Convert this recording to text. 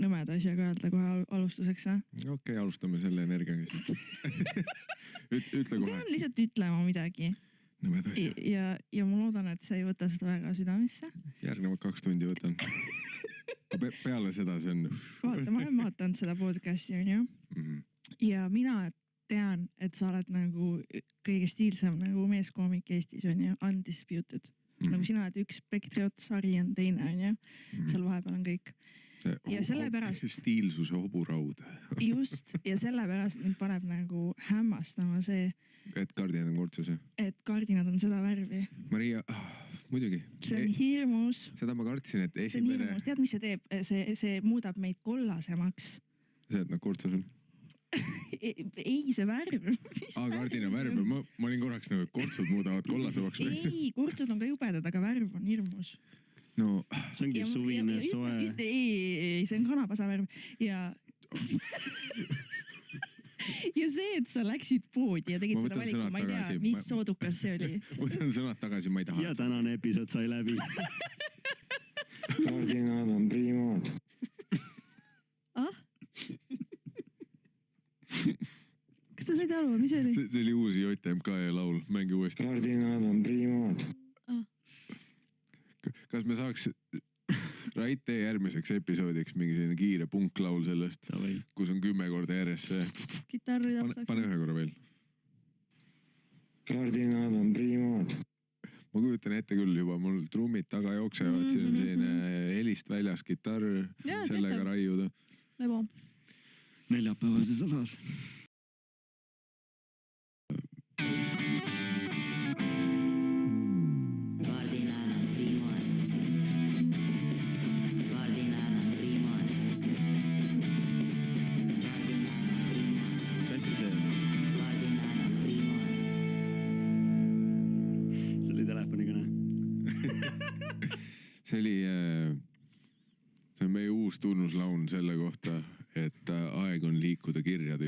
nõmeda asjaga öelda kohe alustuseks, või? Okei, alustame selle energiaga. Ütle kohe. Pean lihtsalt ütlema midagi. Nõmeda asja. Ja ma loodan, et sa ei võta seda väga südamesse. Järgnevad 2 tundi võtan. Peale seda see on... Vaata, ma olen vaatanud seda podcasti, on ju. Ja mina tean, et sa oled nagu kõige stiilsem nagu meeskoomik Eestis, on ju, undisputed. Nagu sina oled üks spektri ots, Harri on teine, on ju. Seal vahepeal on kõik. Ja sellepärast... Stiilsuse hoburaud. Just, ja sellepärast mind paneb nagu hämmastama see... Et kardinad on kortsus, jah? Et kardinad on seda värvi. Maria, muidugi. See on hirmus. Seda ma kartsin, et see on hirmus. Tead, mis see teeb? See muudab meid kollasemaks. See, et nad kortsus on? Ei, see värv. Kardina värv. Ma olin korraks nagu, et kortsud muudavad kollasemaks. Ei, kortsud on ka jubedad, aga värv on hirmus. No, see ongi suvine soe. Ei, see on kanapasa värv. Ja see, et sa läksid poodi ja tegid seda valiku, ma ei tea, mis soodukas see oli. Võtan sõnad tagasi, ma ei taha. Ja tänane episood sai läbi. Kardinad on priimad. Kas ta said aru, mis oli? See oli uusi JMK laul, mängi uuesti. Kardinad on priimad. Kas me saaks Rait tee järgmiseks episoodiks mingi selline kiire punklaul sellest, kus on 10 korda järjest see. Kitarri tapsaks. Pane 1 korra veel. Kardinad on priimad. Ma kujutan ette küll juba, mul trummid taga jooksevad, siin on selline helist väljas gitarr, sellega raiuda. Lebo. Neljapäevases osas. See on meie uus tunnuslaun selle kohta, et aeg on liikuda kirjade